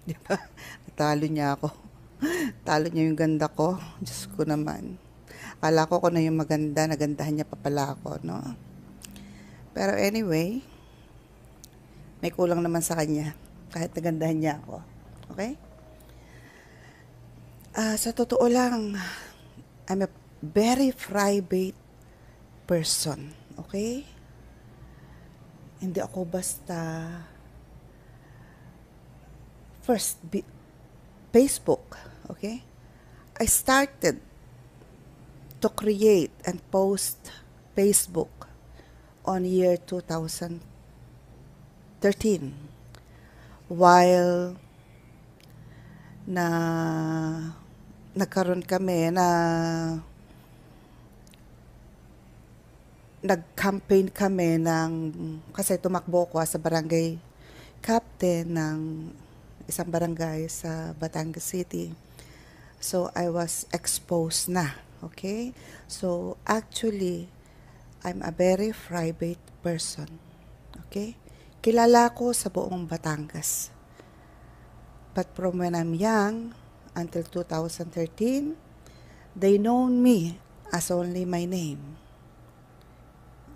Di ba? Talo niya ako. Talo niya yung ganda ko. Diyos ko naman. Akala ko na yung maganda, nagandahan niya pa pala ako, no? Pero anyway, may kulang naman sa kanya. Kahit nagandahan niya ako. Okay? Sa totoo lang, I'm a very private person. Okay? Hindi ako basta first Facebook. Okay? I started to create and post Facebook on year 2013 while na nagkaroon kami na nag-campaign kami kasi tumakbo ko sa barangay captain ng isang barangay sa Batangas City. So, I was exposed na. Okay? So, actually, I'm a very private person. Okay? Kilala ko sa buong Batangas. But from when I'm young, until 2013, they known me as only my name.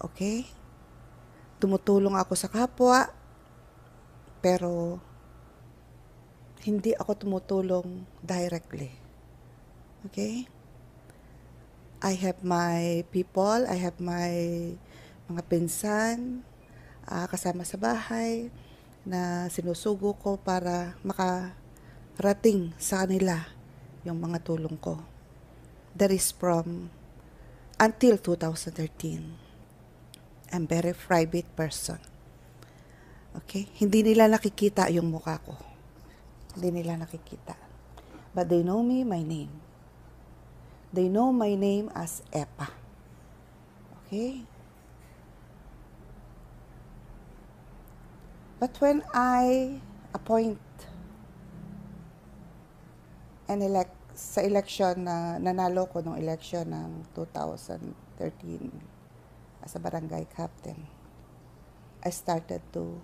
Okay? Tumutulong ako sa kapwa, pero hindi ako tumutulong directly. Okay? I have my people, I have my mga pinsan, kasama sa bahay, na sinusugo ko para makarating sa kanila yung mga tulong ko. That is from until 2013. I'm very private person. Okay? Hindi nila nakikita yung mukha ko. Hindi nila nakikita. But they know me, my name. They know my name as Epa. Okay? But when I appoint and elect sa election na nanalo ko ng election ng 2013 as a barangay captain, I started to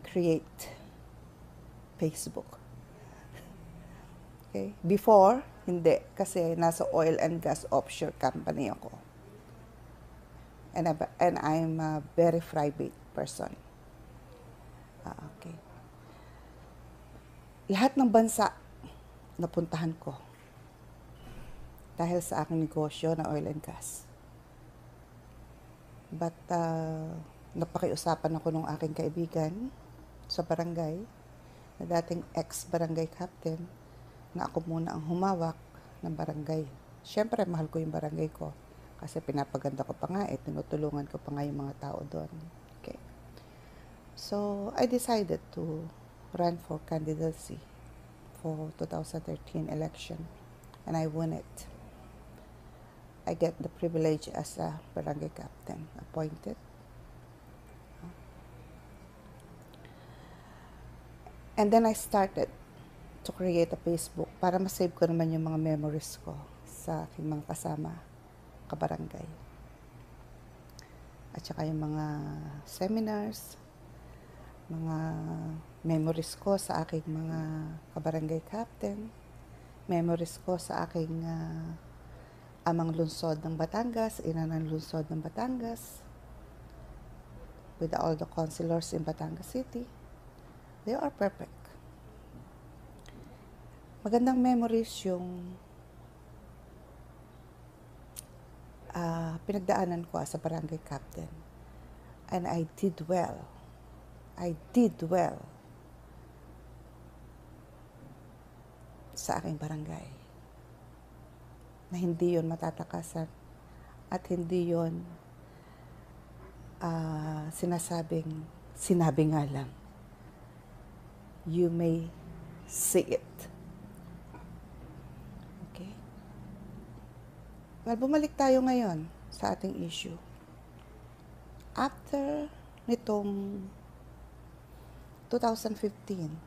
create Facebook. Okay? Before, hindi. Kasi nasa oil and gas offshore company ako. And I'm a very private person. Okay. Lahat ng bansa napuntahan ko dahil sa aking negosyo na oil and gas. But napakiusapan ako ng aking kaibigan sa barangay, na dating ex-barangay captain, na ako muna ang humawak ng barangay. Siyempre, mahal ko yung barangay ko kasi pinapaganda ko pa nga, tinutulungan ko pa nga yung mga tao doon. Okay. So, I decided to run for candidacy for 2013 election and I won it. I get the privilege as a barangay captain appointed. And then I started to create a Facebook para ma-save ko naman yung mga memories ko sa aking mga kasama kabarangay. At saka yung mga seminars, mga memories ko sa aking mga kabarangay captain, memories ko sa aking amang lungsod ng Batangas, ina ng lungsod ng Batangas, with all the councilors in Batangas City. They are perfect. Magandang memories yung pinagdaanan ko as a barangay captain. And I did well. I did well sa aking barangay. Na hindi yon matatakasan at hindi yon sinabi nga lang. You may see it. Okay? Well, bumalik tayo ngayon sa ating issue. After nitong 2015,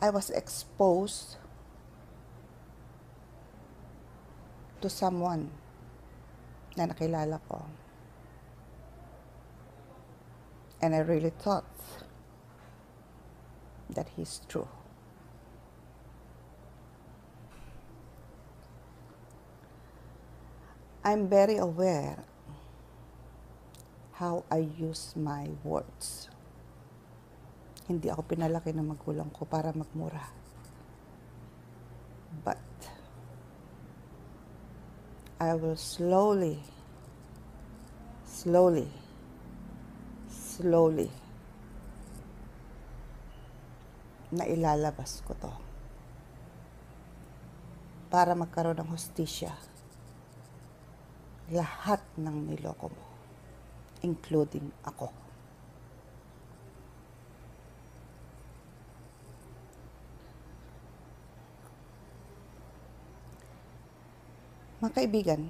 I was exposed to someone na nakilala ko. And I really thought that he's true. I'm very aware how I use my words. Hindi ako pinalaki ng magulang ko para magmura. But I will slowly na ilalabas ko to para magkaroon ng hustisya lahat ng niloko mo, including ako. Mga kaibigan,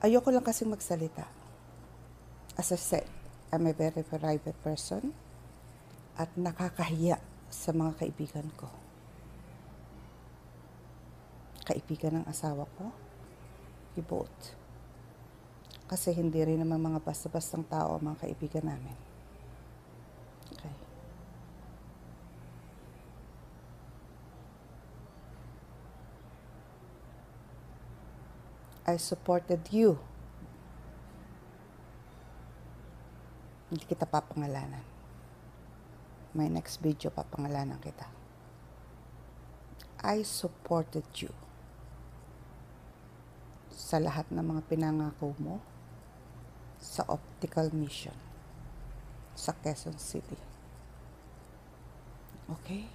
ayoko lang kasi magsalita. As I said, I'm a very private person at nakakahiya sa mga kaibigan ko. Kaibigan ng asawa ko, we both. Kasi hindi rin naman mga basta-bastang tao ang mga kaibigan namin. Okay. I supported you. Hindi kita papangalanan. My next video, papangalanan kita. I supported you sa lahat ng mga pinangako mo sa Optical Mission sa Quezon City. Okay?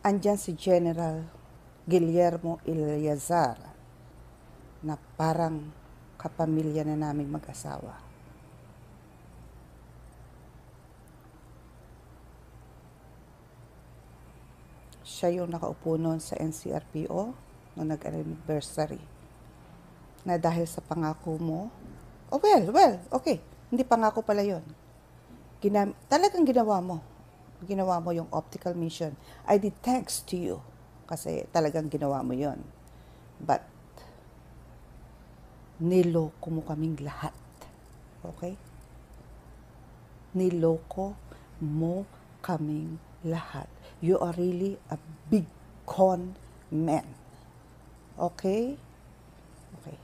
Andyan si General Guillermo Eleazar na parang kapamilya na naming mag-asawa. Siya yung nakaupo noon sa NCRPO noong nag-anniversary. Na dahil sa pangako mo, okay, hindi pangako pala yun. Talagang ginawa mo. Ginawa mo yung Optical Mission. I did thanks to you kasi talagang ginawa mo yun. But, niloko mo kaming lahat. Okay? Niloko mo kaming lahat. You are really a big con man. Okay? Okay.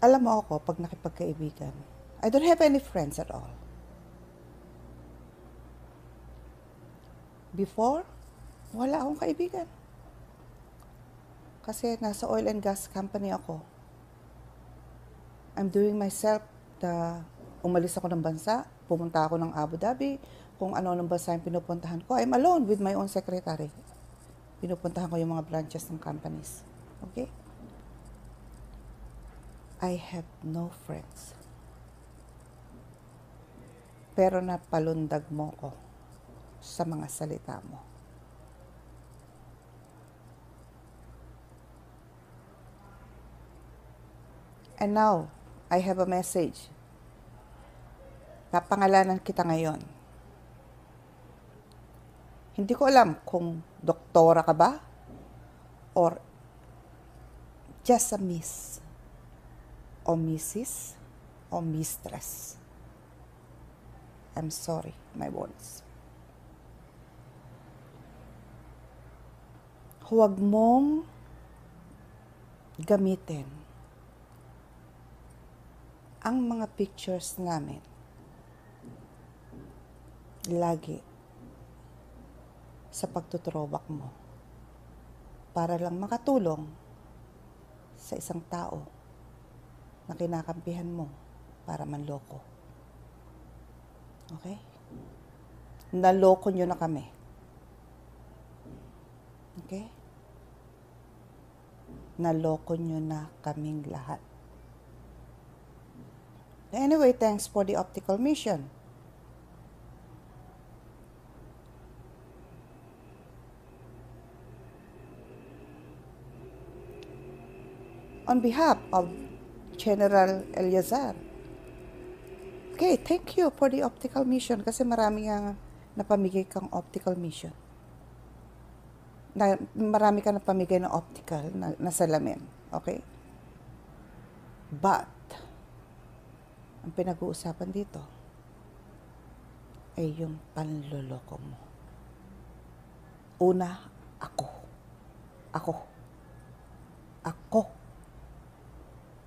Alam mo ako, pag nakipagkaibigan, I don't have any friends at all. Before, wala akong kaibigan. Kasi nasa oil and gas company ako. I'm doing myself umalis ako ng bansa, pumunta ako ng Abu Dhabi, kung ano ng bansa yung pinupuntahan ko. I'm alone with my own secretary. Pinupuntahan ko yung mga branches ng companies. Okay? I have no friends. Pero napalundag mo ko sa mga salita mo. And now, I have a message. Papangalanan kita ngayon. Hindi ko alam kung doktora ka ba or just a miss o Mrs. o mistress. I'm sorry, my words. Huwag mong gamitin ang mga pictures namin lagi sa pagtutrobak mo para lang makatulong sa isang tao na kinakampihan mo para manloko. Okay? Naloko nyo na kami. Okay? Naloko nyo na kaming lahat. Anyway, thanks for the Optical Mission. On behalf of General Eleazar, okay, thank you for the Optical Mission kasi marami nga napamigay kang Optical Mission. marami ka na pamigay ng optical na salamin. Okay? But, ang pinag-uusapan dito ay yung panloloko mo. Una, ako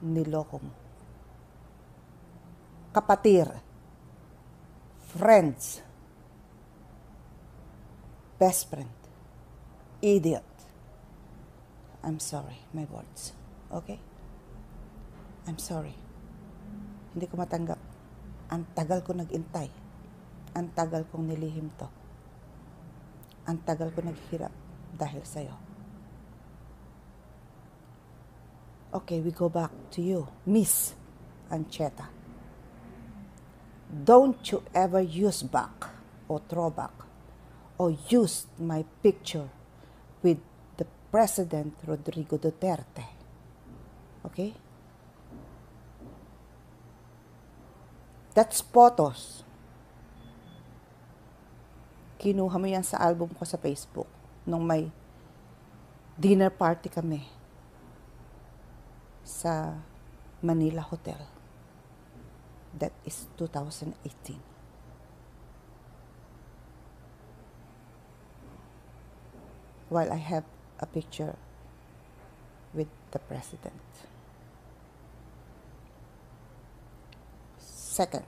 niloko mo. Kapatir, friends, best friend, idiot. I'm sorry, my words. Okay? I'm sorry. Hindi ko matanggap. Ang tagal ko nag-intay. Ang tagal kong nilihim to. Ang tagal ko naghirap dahil sa'yo. Okay, we go back to you, Miss Ancheta. Don't you ever use back or throwback or use my picture with the President Rodrigo Duterte. Okay? That's photos. Kinuha mo yan sa album ko sa Facebook nung may dinner party kami sa Manila Hotel. That is 2018. While I have a picture with the President. Second,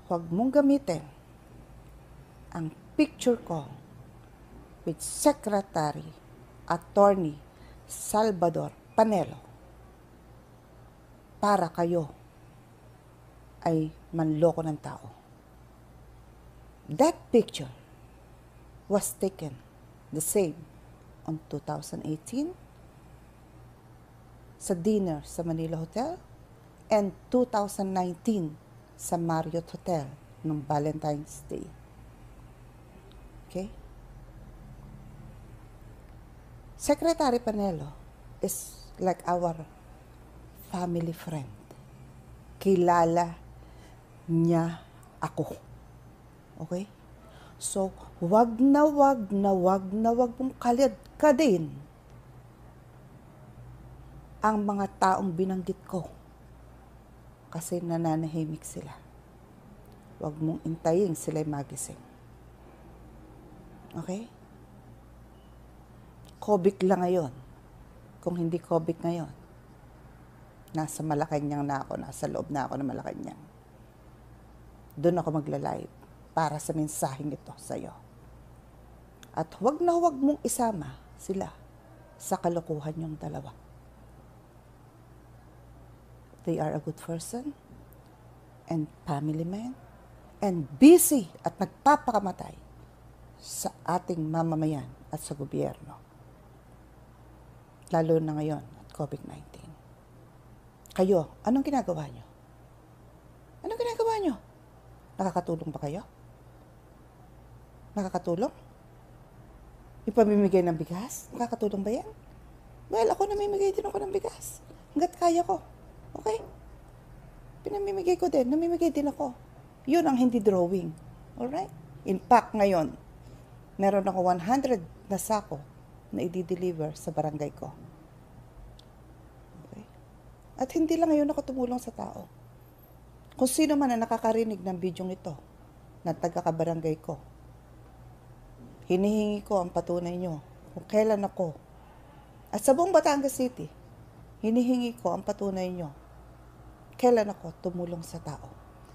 huwag mong gamitin ang picture ko with Secretary Attorney Salvador Panelo para kayo ay manloko ng tao. That picture was taken the same on 2018 sa dinner sa Manila Hotel and 2019 sa Marriott Hotel ng Valentine's Day. Okay? Secretary Panelo is like our family friend. Kilala niya ako. Okay? So, wag na wag mong kalad-kadin ang mga taong binanggit ko kasi nananahimik sila. Wag mong intayin sila'y magising. Okay? Kobik lang ngayon. Kung hindi kobik ngayon, nasa Malacanang na ako, nasa loob na ako ng Malacanang. Doon ako magla-live para sa mensaheng ito sa'yo. At huwag na huwag mong isama sila sa kalokohan yung dalawa. They are a good person and family man and busy at nagpapakamatay sa ating mamamayan at sa gobyerno. Lalo na ngayon at COVID-19. Kayo, anong ginagawa nyo? Anong ginagawa nyo? Nakakatulong ba kayo? Nakakatulong? Ipamimigay ng bigas? Nakakatulong ba yan? Well, ako namimigay din ako ng bigas. Hanggat kaya ko. Okay? Pinamimigay ko din. Namimigay din ako. Yun ang hindi drawing. Alright? In fact, ngayon, meron ako 100 na sako na i-deliver sa barangay ko. Okay? At hindi lang ngayon ako tumulong sa tao. Kung sino man na nakakarinig ng bidyong ito, na taga-kabarangay ko, hinihingi ko ang patunay nyo kung kailan ako, at sa buong Batangas City, hinihingi ko ang patunay nyo kailan ako tumulong sa tao.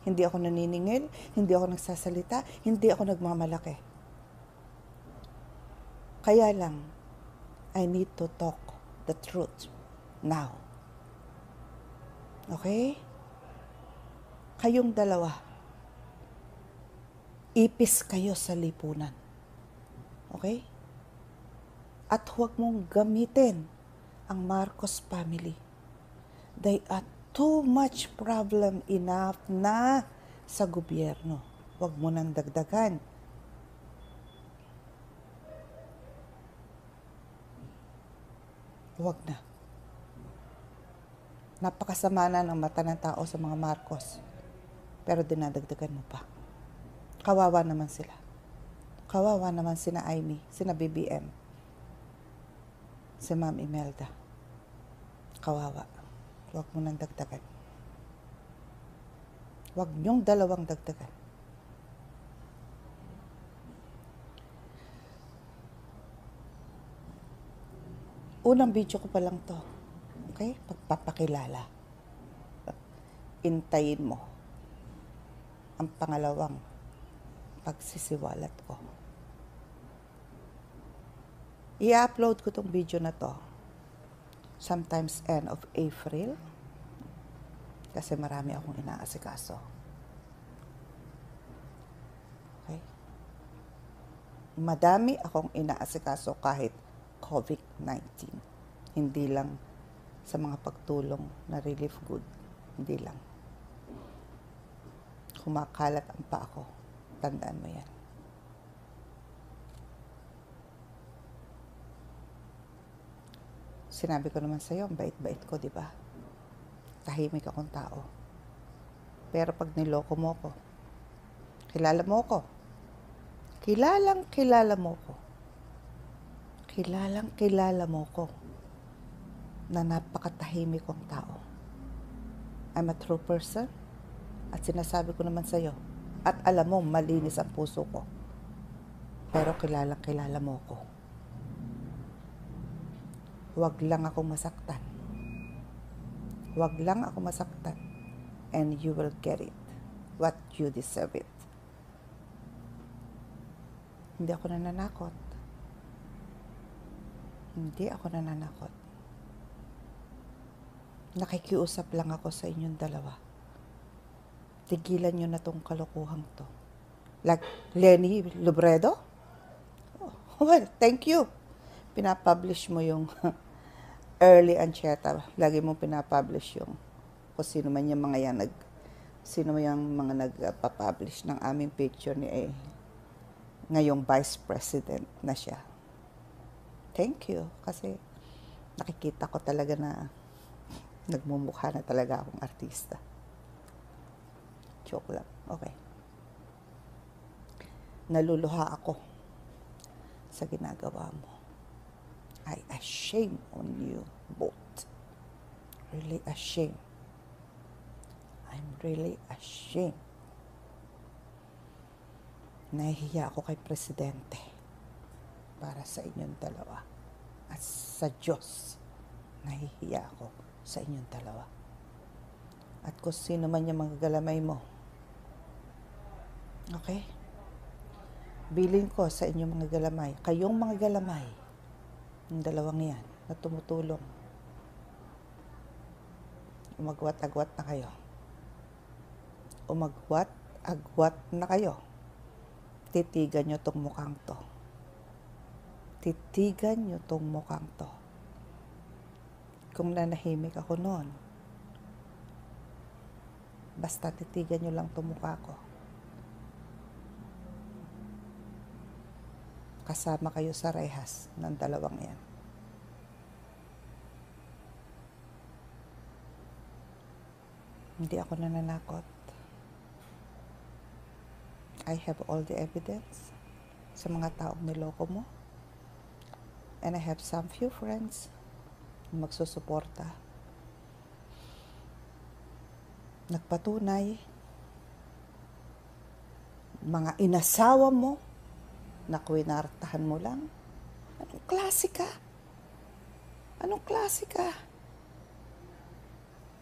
Hindi ako naniningil, hindi ako nagsasalita, hindi ako nagmamalaki. Kaya lang, I need to talk the truth now. Okay? Kayong dalawa, ipis kayo sa lipunan. Okay? At huwag mong gamitin ang Marcos family. They are too much problem enough na sa gobyerno. Huwag mo nang dagdagan. Huwag na. Napakasama na ng mata ng tao sa mga Marcos. Pero dinadagdagan mo pa. Kawawa naman sila. Kawawa naman sina Amy, sina BBM, si Ma'am Imelda. Kawawa. Huwag mo nang dagdagan. Huwag niyong dalawang dagdagan. Unang video ko pa lang to. Okay? Pagpapakilala. Intayin mo ang pangalawang pagsisiwalat ko. I-upload ko tong video na to sometimes end of April kasi marami akong inaasikaso. Okay? Madami akong inaasikaso kahit COVID-19. Hindi lang sa mga pagtulong na relief good. Hindi lang. Kumakalat ang pa ako. Tandaan mo yan. Sinabi ko naman sa'yo, ang bait-bait ko, di ba? Tahimik akong tao. Pero pag niloko mo ko, kilala mo ko. Kilala mo ko. Kilala mo ko na napakatahimik kong tao. I'm a true person at sinasabi ko naman sa'yo at alam mo, malinis ang puso ko. Pero kilala mo ko. Huwag lang ako masaktan. Huwag lang ako masaktan. And you will get it. What you deserve it. Hindi ako nananakot. Hindi ako nananakot. Nakikiusap lang ako sa inyong dalawa. Tigilan nyo na tong kalokohang to. Like Lenny Lobredo? Oh, well, thank you. Pinapublish mo yung early Ancheta. Lagi mong pinapublish yung kung sino man yung mga yan sino yung mga nagpapublish ng aming picture ni ngayong Vice President na siya. Thank you. Kasi nakikita ko talaga na nagmumukha na talaga akong artista. Joke lang. Okay. Naluluha ako sa ginagawa mo. I ashame on you both. Really ashamed. I'm really ashamed. Nahihiya ako kay Presidente para sa inyong dalawa. At sa Diyos, nahihiya ako sa inyong dalawa. At kung sino man yung magagalamay mo, okay? Bilin ko sa inyong mga galamay, kayong mga galamay, yung dalawang yan na tumutulong, umagwat-agwat na kayo. Umagwat-agwat na kayo. Titigan nyo tong mukhang to. Titigan nyo tong mukhang to. Kung nanahimik ako noon, basta titigan nyo lang tong mukha ko. Kasama kayo sa rehas ng dalawang yan. Hindi ako nananakot. I have all the evidence sa mga taong niloko mo. And I have some few friends na magsusuporta. Nagpatunay. Mga inasawa mo na kwinartahan mo lang. Anong klase ka? Anong klase ka?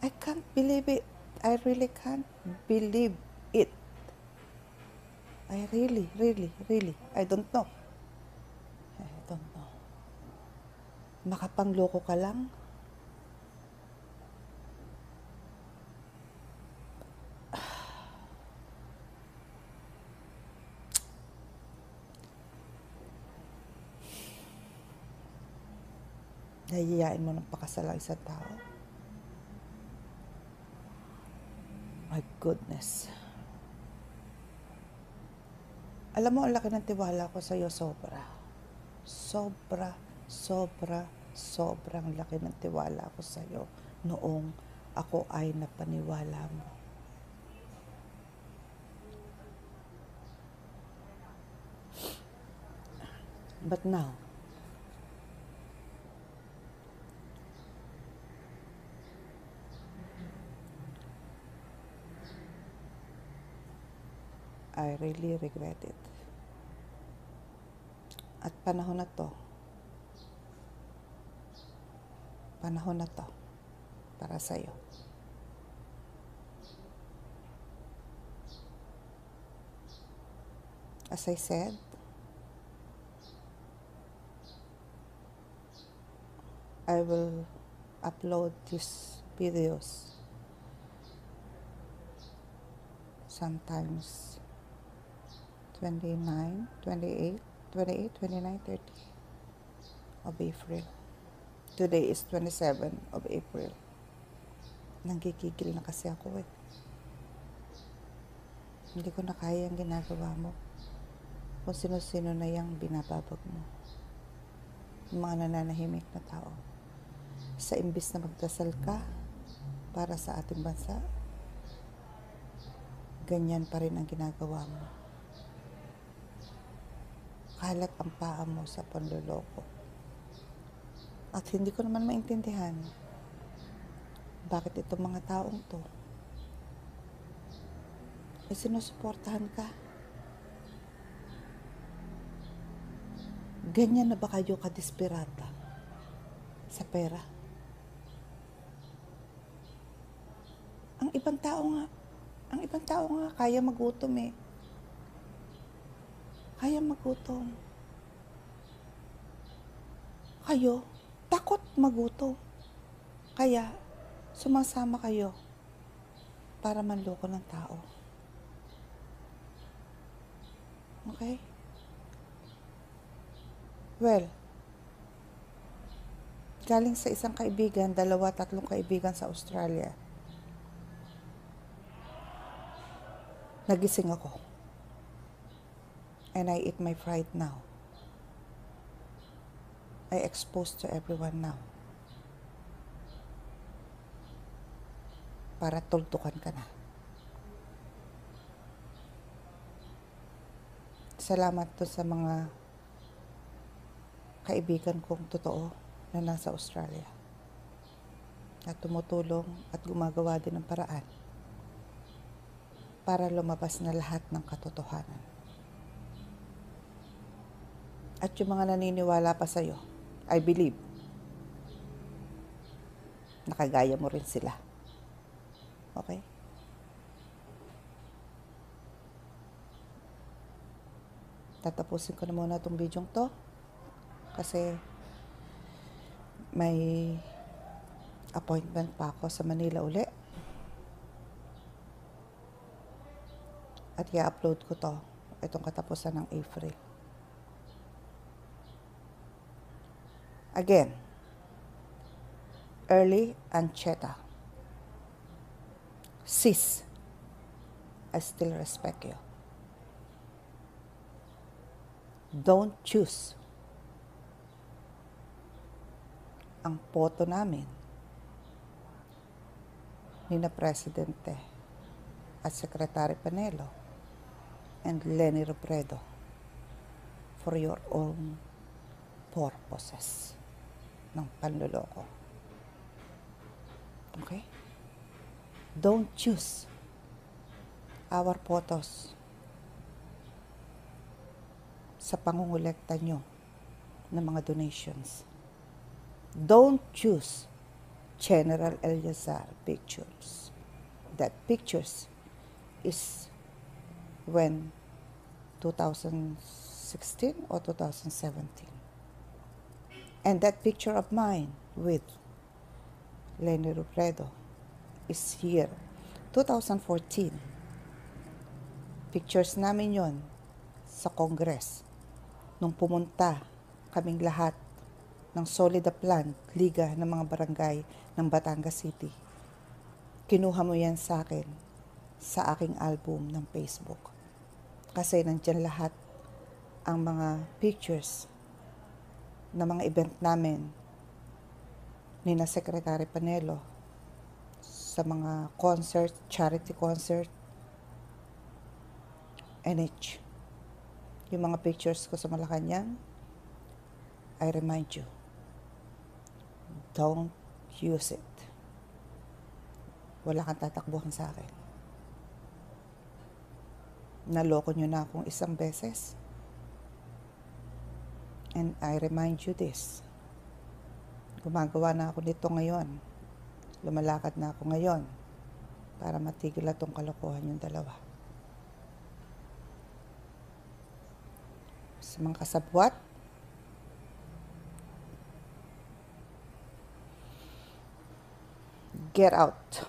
I can't believe it. I really can't believe it. I really, I don't know. I don't know. Makapangloko ka lang. Nahihiyain mo ng pakasal ang isang tao. My goodness. Alam mo, ang laki ng tiwala ko sa'yo, sobra. Sobrang laki ng tiwala ko sa'yo noong ako ay napaniwala mo. But now, I really regret it. At panahon na to para sa'yo. As I said, I will upload these videos sometimes 29, 28, 29, 30 of April. Today is 27 of April. Nanggigigil na kasi ako eh. Hindi ko na kaya ang ginagawa mo. Kung sino-sino na yung binababag mo. Yung mga nananahimik na tao. Sa imbis na magdasal ka para sa ating bansa, ganyan pa rin ang ginagawa mo. Kalat ang paa mo sa panloloko. At hindi ko naman maintindihan bakit itong mga taong to ay sinusuportahan ka. Ganyan na ba kayo kadesperata sa pera? Ang ibang tao nga kaya magutom eh. Kaya magutom. Kayo, takot magutom. Kaya, sumasama kayo para manloko ng tao. Okay? Well, galing sa isang kaibigan, 2, 3 kaibigan sa Australia. Nagising ako. And I eat my fried now. I exposed to everyone now. Para tultukan ka na. Salamat to sa mga kaibigan kong totoo na nasa Australia. Na tumutulong at gumagawa din ng paraan para lumabas na lahat ng katotohanan. At yung mga naniniwala pa sa'yo, I believe, nakagaya mo rin sila. Okay? Tatapusin ko na muna itong video to kasi may appointment pa ako sa Manila uli. At i-upload ko to itong katapusan ng April. Again, Early Ancheta. Sis, I still respect you. Don't choose ang boto namin ni na Presidente at Secretary Panelo and Leni Robredo for your own purposes ng panloloko. Okay? Don't choose our photos sa pangungulekta nyo ng mga donations. Don't choose General Eleazar pictures. That pictures is when 2016 or 2017. And that picture of mine with Leni Robredo is here, 2014. Pictures namin yon sa Congress nung pumunta kaming lahat ng Solid Plan, Liga ng mga barangay ng Batangas City. Kinuha mo yan sa akin sa aking album ng Facebook. Kasi nandyan lahat ang mga pictures na mga event namin ni na Secretary Panelo sa mga concert, charity concert, NH. Yung mga pictures ko sa Malacanang, I remind you, don't use it. Wala kang tatakbuhan sa akin. Naloko nyo na akong isang beses. And I remind you this. Gumagawa na ako nito ngayon. Lumalakad na ako ngayon para matigil na tong kalokohan yung dalawa. Sa mga kasabwat, get out.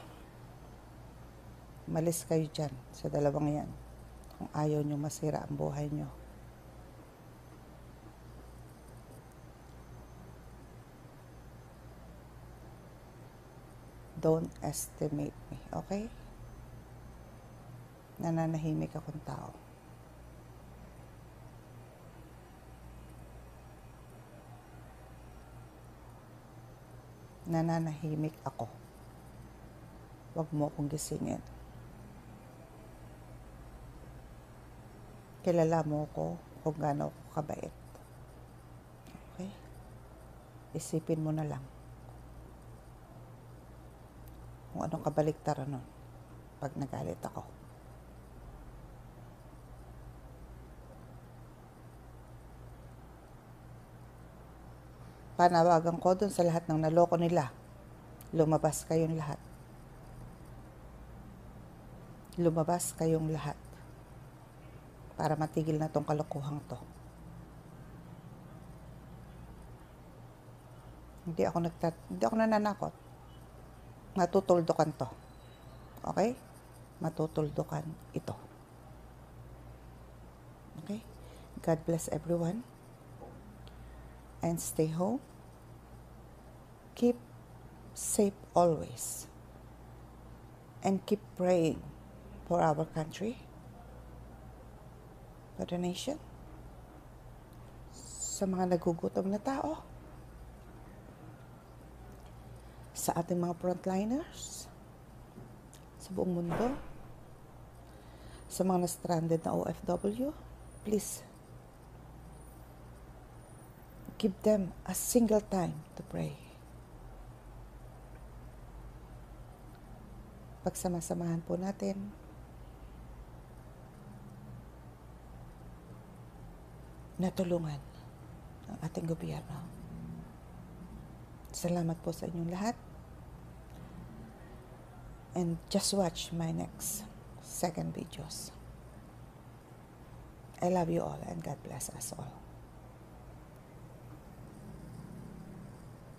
Malis kayo dyan sa dalawang yan kung ayaw nyo masira ang buhay nyo. Don't estimate me, okay? Nananahimik akong tao. Nananahimik ako. Huwag mo akong gisingin. Kilala mo ko kung gaano ako kabait. Okay? Isipin mo na lang kung anong kabaliktaran nun pag nagalit ako. Panawagan ko dun sa lahat ng naloko nila. Lumabas kayong lahat. Lumabas kayong lahat para matigil na tong kalokohang to. Hindi ako nananakot. Matutuldukan to. Okay? Matutuldukan ito. Okay? God bless everyone. And stay home. Keep safe always. And keep praying for our country, for the nation, sa mga nagugutom na tao, sa ating mga frontliners, sa buong mundo, sa mga na-stranded na OFW, please, give them a single time to pray. Pagsama-samahan po natin na tulungan ang ating gobyerno. Salamat po sa inyong lahat. And just watch my next second videos. I love you all and God bless us all.